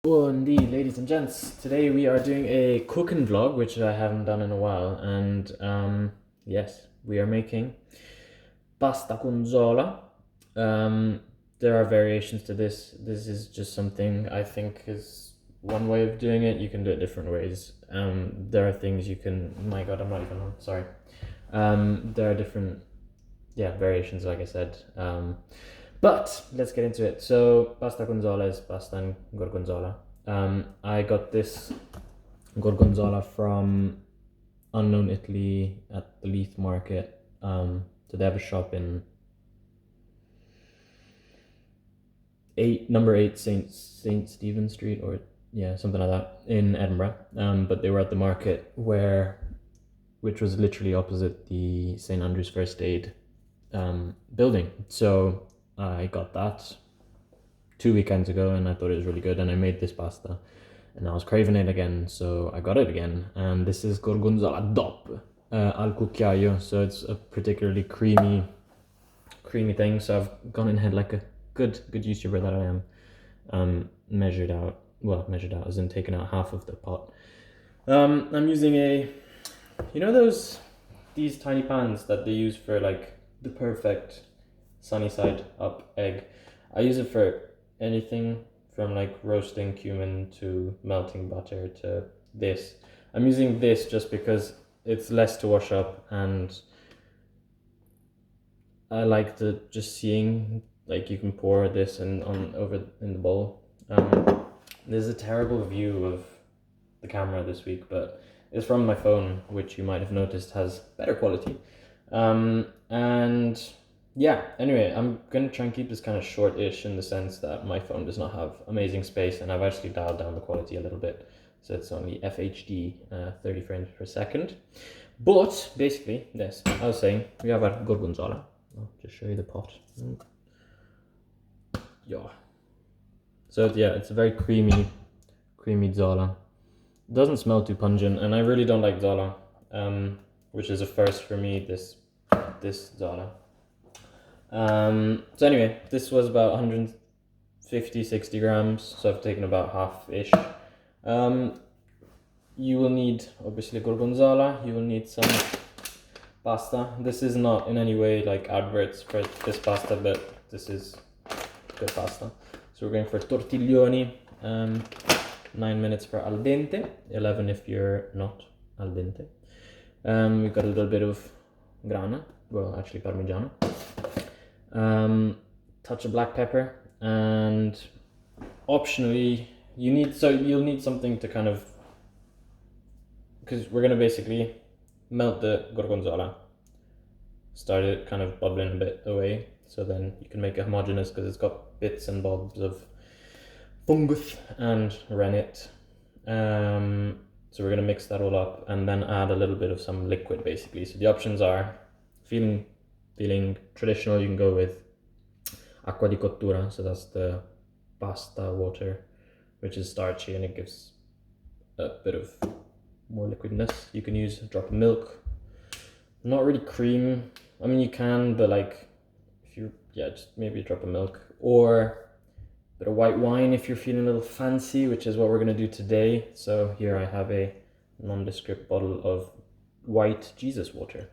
Buondì, ladies and gents. Today we are doing a cooking vlog, which I haven't done in a while, and yes, we are making pasta con zola. There are variations to this. This is just something I think is one way of doing it. You can do it different ways. There are things you can. My God, I'm not even on. Sorry. There are different, variations, like I said. But let's get into it. So pasta con zola is pasta and gorgonzola. I got this gorgonzola from Unknown Italy at the Leith Market. So they have a shop in number 8 Saint Stephen Street, or something like that, in Edinburgh. But they were at the market which was literally opposite the St Andrew's First Aid building. So I got that 2 weekends ago and I thought it was really good, and I made this pasta and I was craving it again, so I got it again. And this is gorgonzola DOP al cucchiaio, so it's a particularly creamy thing. So I've gone and had like a good YouTuber that I am, measured out as in taken out half of the pot. I'm using these tiny pans that they use for like the perfect sunny side up egg. I use it for anything from like roasting cumin to melting butter to this. I'm using this just because it's less to wash up, and I like the just seeing, like, you can pour this over in the bowl. There's a terrible view of the camera this week, but it's from my phone, which you might have noticed has better quality. And yeah, anyway, I'm gonna try and keep this kind of short-ish in the sense that my phone does not have amazing space, and I've actually dialed down the quality a little bit, so it's only FHD, 30 frames per second. But basically, this, I was saying, we have our gorgonzola. I'll just show you the pot. Yeah. So yeah, it's a very creamy zola. It doesn't smell too pungent, and I really don't like zola, which is a first for me, this zola. So anyway, this was about 150, 60 grams, so I've taken about half-ish. You will need, obviously, gorgonzola. You will need some pasta. This is not in any way like adverts for this pasta, but this is good pasta. So we're going for tortiglioni, 9 minutes for al dente, 11 if you're not al dente. We've got a little bit of grana, well, actually parmigiano. Touch of black pepper, and optionally you'll need something to kind of, because we're gonna basically melt the gorgonzola, start it kind of bubbling a bit away, so then you can make it homogenise, because it's got bits and bobs of fungus and rennet. So we're gonna mix that all up and then add a little bit of some liquid, basically. So the options are, feeling traditional, you can go with acqua di cottura, so that's the pasta water, which is starchy and it gives a bit of more liquidness. You can use a drop of milk, not really cream. I mean, you can, but like, if you, just maybe a drop of milk, or a bit of white wine if you're feeling a little fancy, which is what we're gonna do today. So here I have a nondescript bottle of white Jesus water.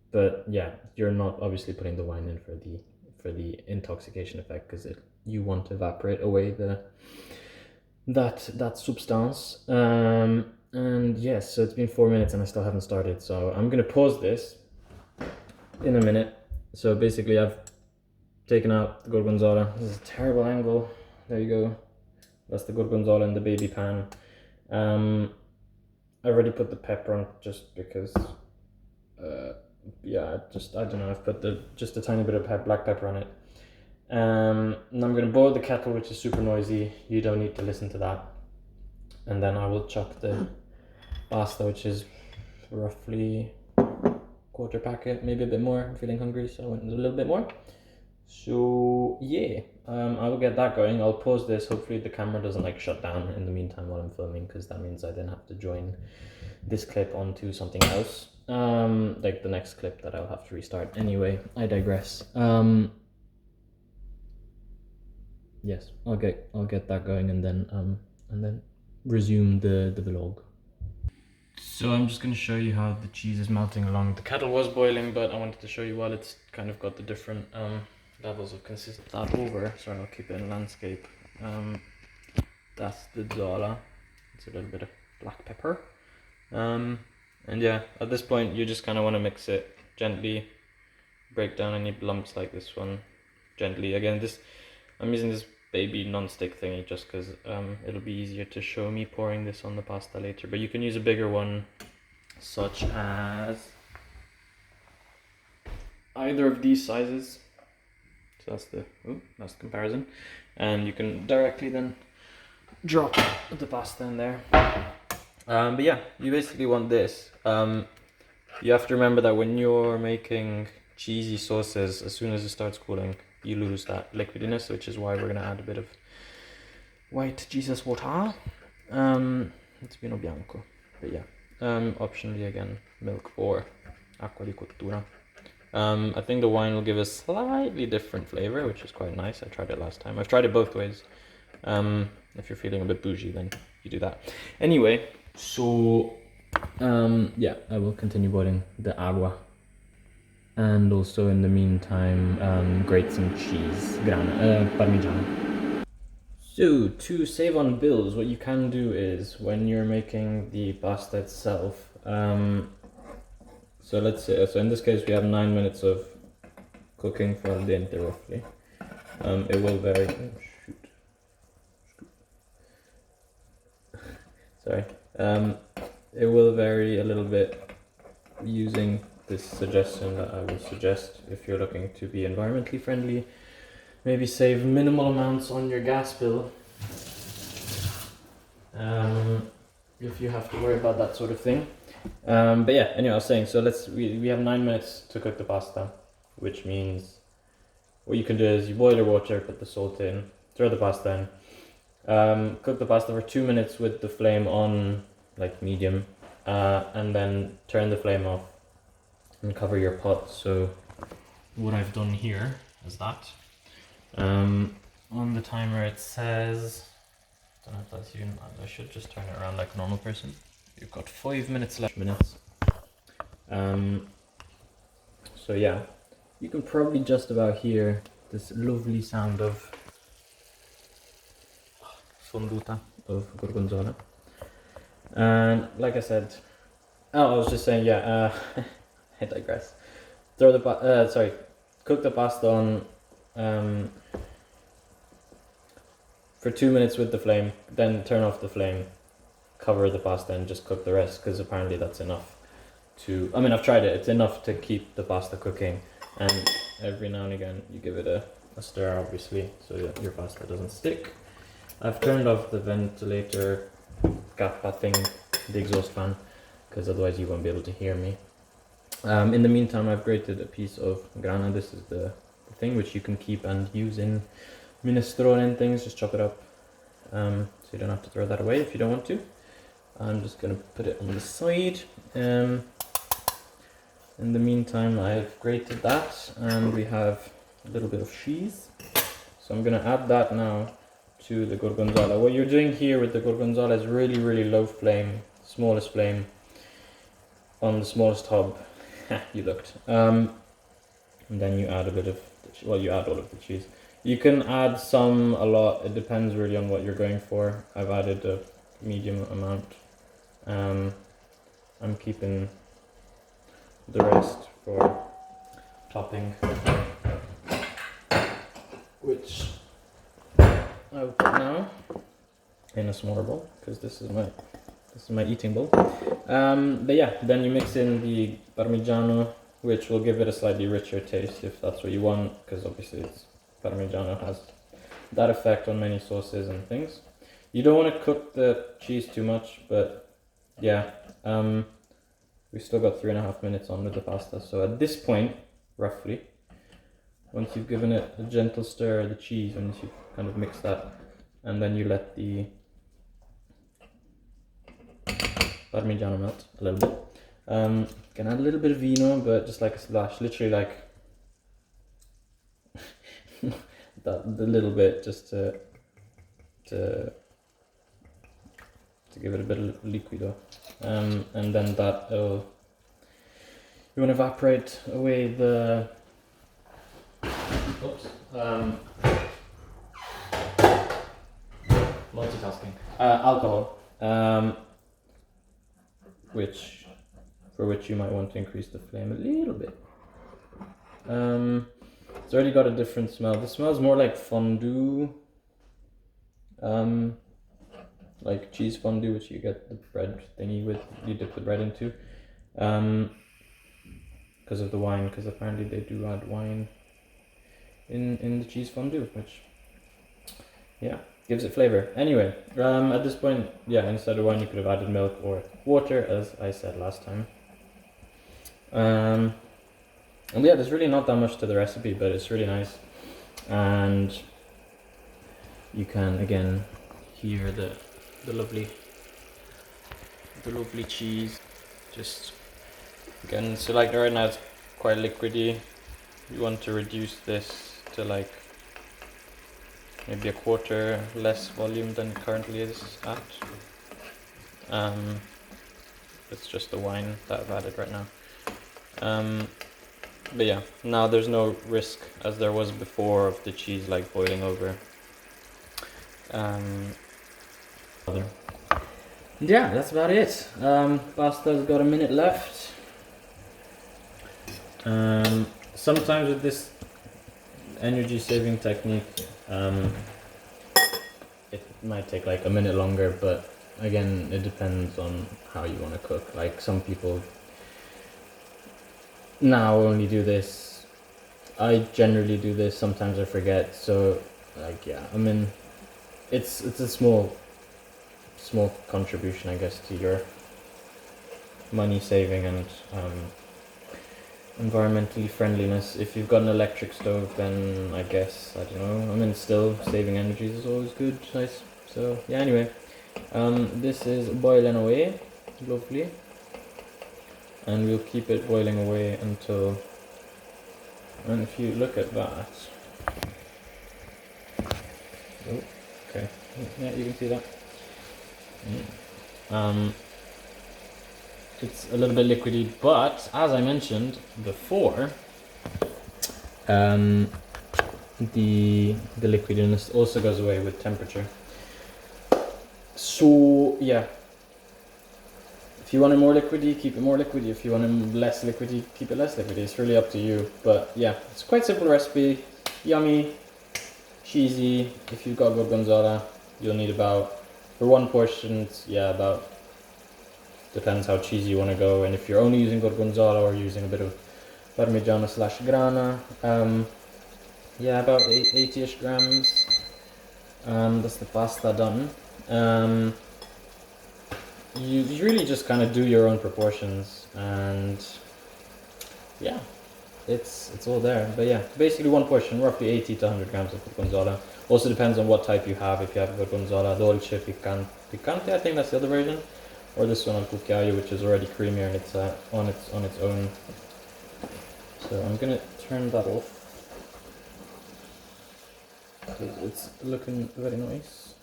But yeah, you're not obviously putting the wine in for the intoxication effect, because you want to evaporate away that substance. And yes, so it's been 4 minutes and I still haven't started, so I'm gonna pause this in a minute. So basically, I've taken out the gorgonzola. This is a terrible angle. There you go. That's the gorgonzola in the baby pan. I already put the pepper on just because, I don't know, I've put just a tiny bit of black pepper on it. And I'm gonna boil the kettle, which is super noisy. You don't need to listen to that. And then I will chuck the pasta, which is roughly quarter packet, maybe a bit more. I'm feeling hungry, so I went a little bit more. So yeah, I will get that going. I'll pause this. Hopefully the camera doesn't like shut down in the meantime while I'm filming, because that means I then have to join this clip onto something else, like the next clip that I'll have to restart. Anyway, I digress. yes, I'll get that going and then resume the vlog. So I'm just going to show you how the cheese is melting along. The kettle was boiling, but I wanted to show you while it's kind of got the different levels of consistency. That over, sorry, I'll keep it in landscape. That's the zola. It's a little bit of black pepper. And yeah, at this point you just kind of want to mix it gently, break down any lumps like this one gently. Again, I'm using this baby non-stick thingy just because it'll be easier to show me pouring this on the pasta later, but you can use a bigger one such as either of these sizes. So that's the comparison, and you can directly then drop the pasta in there. But yeah, you basically want this. You have to remember that when you're making cheesy sauces, as soon as it starts cooling, you lose that liquidiness, which is why we're gonna add a bit of white Jesus water. It's vino bianco, but yeah. Optionally again, milk or acqua di cottura. I think the wine will give a slightly different flavor, which is quite nice. I tried it last time. I've tried it both ways. If you're feeling a bit bougie, then you do that. Anyway, so yeah, I will continue boiling the agua. And also in the meantime, grate some cheese, parmigiano. So to save on bills, what you can do is when you're making the pasta itself, so let's say, so in this case we have 9 minutes of cooking for al dente roughly. It will vary. Sorry. It will vary a little bit using this suggestion that I would suggest if you're looking to be environmentally friendly. Maybe save minimal amounts on your gas bill. If you have to worry about that sort of thing. But yeah, anyway, I was saying, so we have 9 minutes to cook the pasta, which means what you can do is you boil your water, put the salt in, throw the pasta in, cook the pasta for 2 minutes with the flame on like medium, and then turn the flame off and cover your pot. So what I've done here is that on the timer it says, I don't know if that's even, I should just turn it around like a normal person. You've got 5 minutes left. So yeah, you can probably just about hear this lovely sound of fonduta, of gorgonzola. And like I said, I was just saying, yeah, I digress. Cook the pasta on for 2 minutes with the flame, then turn off the flame, cover the pasta and just cook the rest, because apparently that's enough to, I mean, I've tried it, it's enough to keep the pasta cooking, and every now and again you give it a stir, obviously, so that your pasta doesn't stick. I've turned off the ventilator kappa thing, the exhaust fan, because otherwise you won't be able to hear me. In the meantime, I've grated a piece of grana. This is the thing which you can keep and use in minestrone and things. Just chop it up, so you don't have to throw that away if you don't want to. I'm just going to put it on the side. In the meantime, I've grated that, and we have a little bit of cheese. So I'm going to add that now to the gorgonzola. What you're doing here with the gorgonzola is really, really low flame, smallest flame on the smallest hob. You looked. And then you add a bit of, you add all of the cheese. You can add some, a lot, it depends really on what you're going for. I've added a medium amount. I'm keeping the rest for topping, which I will put now in a smaller bowl, because this is my eating bowl. But yeah, then you mix in the parmigiano, which will give it a slightly richer taste if that's what you want, because obviously parmigiano has that effect on many sauces and things. You don't want to cook the cheese too much, but yeah, we've still got 3.5 minutes on with the pasta. So at this point, roughly, once you've given it a gentle stir of the cheese, once you've kind of mixed that, and then you let the parmigiano melt a little bit. Can add a little bit of vino, but just like a splash, literally like the little bit just to give it a bit of liquido, and then that you want to evaporate away the multitasking alcohol, for which you might want to increase the flame a little bit. It's already got a different smell. This smells more like fondue, like cheese fondue, which you get the bread thingy with, you dip the bread into, because of the wine, because apparently they do add wine in the cheese fondue, which, yeah, gives it flavor. Anyway, at this point, yeah, instead of wine you could have added milk or water, as I said last time. And yeah, there's really not that much to the recipe, but it's really nice, and you can again hear the lovely cheese. Just again, so like right now it's quite liquidy. You want to reduce this to like maybe a quarter less volume than it currently is at. It's just the wine that I've added right now. But yeah, now there's no risk, as there was before, of the cheese like boiling over. Yeah, that's about it. Pasta's got a minute left. Sometimes with this energy saving technique, it might take like a minute longer, but again, it depends on how you want to cook. Like some people now only do this. I generally do this, sometimes I forget, so like yeah, I mean it's a small contribution, I guess, to your money saving and environmentally friendliness. If you've got an electric stove, then I guess, I don't know, I mean still saving energy is always good, nice. So yeah, anyway, this is boiling away, lovely. And we'll keep it boiling away until, and if you look at that, oh, okay, yeah, you can see that. It's a little bit liquidy, but as I mentioned before, the liquidiness also goes away with temperature. So yeah, if you want it more liquidy, keep it more liquidy. If you want it less liquidy, keep it less liquidy. It's really up to you. But yeah, it's quite simple recipe. Yummy, cheesy. If you've got gorgonzola, you'll need about, for one portion, yeah, about, depends how cheesy you want to go. And if you're only using gorgonzola or using a bit of parmigiano / grana, yeah, about 80-ish grams. That's the pasta done. You really just kind of do your own proportions, and yeah, it's all there. But yeah, basically one portion, roughly 80 to 100 grams of gorgonzola. Also depends on what type you have. If you have gorgonzola dolce, picante, I think that's the other version, or this one on cucchiaio, which is already creamier and it's on its own. So I'm gonna turn that off because it's looking very nice.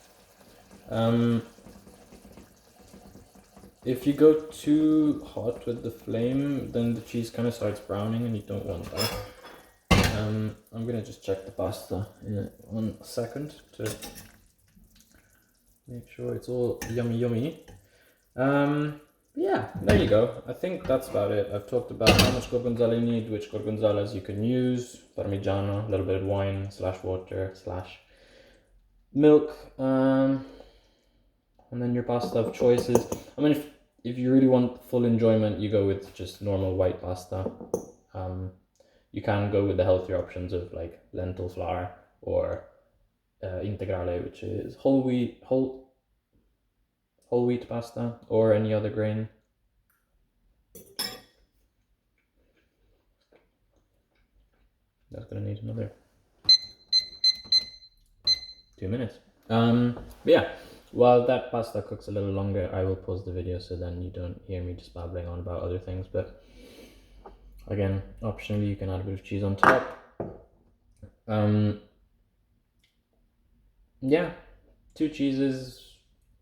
If you go too hot with the flame, then the cheese kind of starts browning, and you don't want that. I'm gonna just check the pasta in 1 second to make sure it's all yummy. Yeah, there you go. I think that's about it. I've talked about how much gorgonzola you need, which gorgonzolas you can use, parmigiano, a little bit of wine / water / milk, and then your pasta of choices. I mean, if you really want full enjoyment, you go with just normal white pasta. You can go with the healthier options of like lentil flour or integrale, which is whole wheat pasta, or any other grain. That's gonna need another 2 minutes. But yeah, while that pasta cooks a little longer, I will pause the video so then you don't hear me just babbling on about other things. But again, optionally, you can add a bit of cheese on top. yeah, 2 cheeses,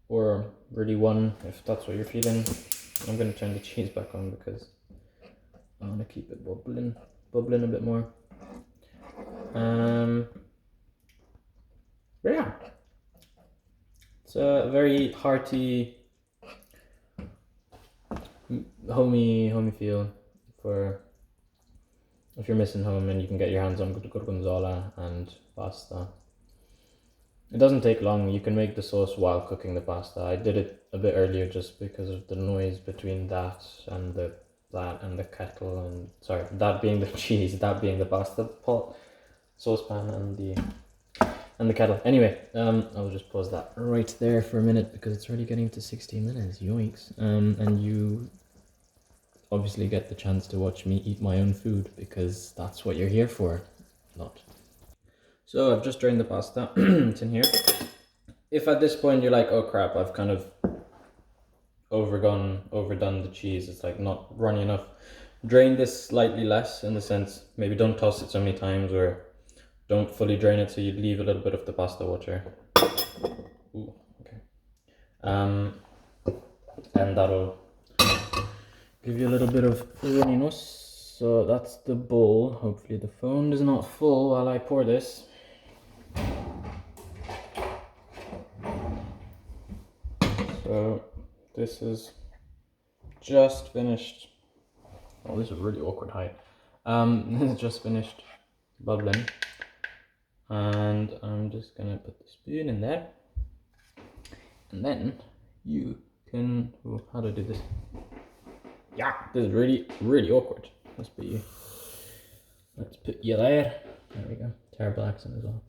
or really 1 if that's what you're feeling. I'm gonna turn the cheese back on because I want to keep it bubbling a bit more. Yeah, it's a very hearty, homey feel for if you're missing home and you can get your hands on gorgonzola and pasta. It doesn't take long. You can make the sauce while cooking the pasta. I did it a bit earlier just because of the noise between that and the kettle, and sorry, that being the cheese, that being the pasta pot, saucepan, and the kettle. Anyway, I'll just pause that right there for a minute because it's already getting to 16 minutes. Yoinks! And you obviously get the chance to watch me eat my own food because that's what you're here for, not. So I've just drained the pasta. It's in here. If at this point you're like, oh crap, I've kind of overdone the cheese, it's like not runny enough, drain this slightly less, in the sense, maybe don't toss it so many times, or don't fully drain it so you leave a little bit of the pasta water. Ooh, okay. And that'll give you a little bit of runniness. So that's the bowl. Hopefully the phone is not full while I pour this. So this is just finished. Oh, this is a really awkward height. This is just finished bubbling, and I'm just gonna put the spoon in there, and then you can. Oh, how do I do this? Yeah, this is really awkward. Let's put you. Let's put you there. There we go. Terrible accent as well.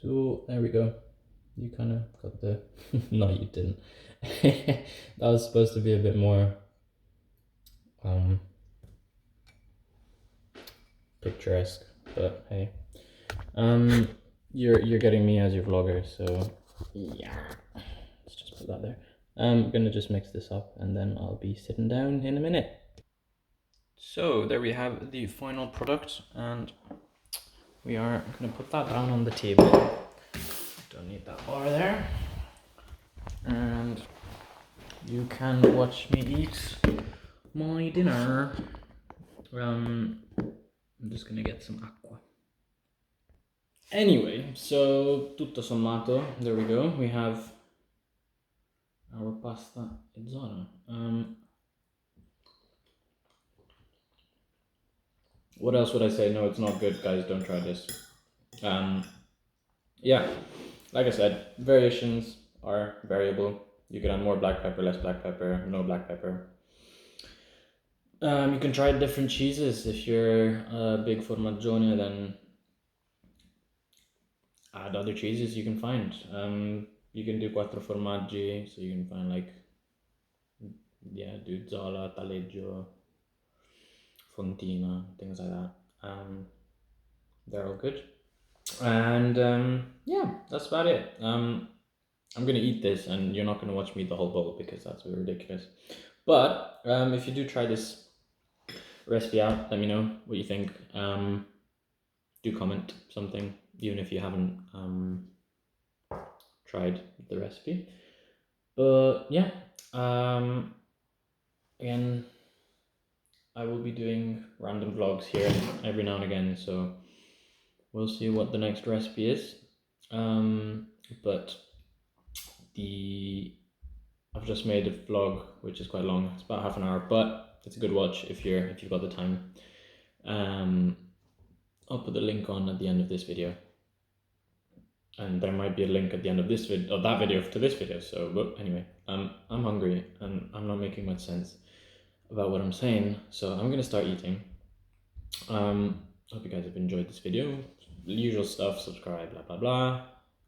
So there we go. You kind of got the. No, you didn't. That was supposed to be a bit more picturesque, but hey, you're getting me as your vlogger, so yeah, let's just put that there. I'm gonna just mix this up and then I'll be sitting down in a minute. So there we have the final product, and we are gonna put that down on the table. Don't need that bar there, and you can watch me eat my dinner. I'm just gonna get some acqua. Anyway, so tutto sommato, there we go. We have our pasta e zola. What else would I say? No, it's not good, guys. Don't try this. Yeah, like I said, variations are variable. You can add more black pepper, less black pepper, no black pepper. You can try different cheeses. If you're a big formaggio, then add other cheeses you can find. You can do quattro formaggi, so you can find like, yeah, do zola, taleggio, fontina, things like that. They're all good. And yeah, that's about it. I'm gonna eat this, and you're not gonna watch me eat the whole bowl because that's really ridiculous. But if you do try this recipe out, let me know what you think. Do comment something, even if you haven't tried the recipe. But yeah, again, I will be doing random vlogs here every now and again, so we'll see what the next recipe is. But I've just made a vlog which is quite long. It's about half an hour, but it's a good watch if you've got the time. I'll put the link on at the end of this video, and there might be a link at the end of this video, of that video, to this video. So, but anyway, I'm hungry and I'm not making much sense about what I'm saying, so I'm gonna start eating. Hope you guys have enjoyed this video. The usual stuff, subscribe, blah blah blah,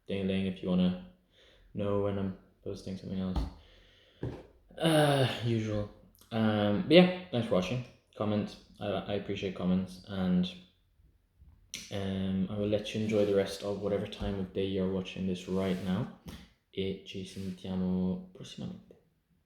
ding if you wanna know when I'm posting something else. Usual. But yeah, thanks for watching. Comment. I appreciate comments, and I will let you enjoy the rest of whatever time of day you're watching this right now. E ci sentiamo prossimamente.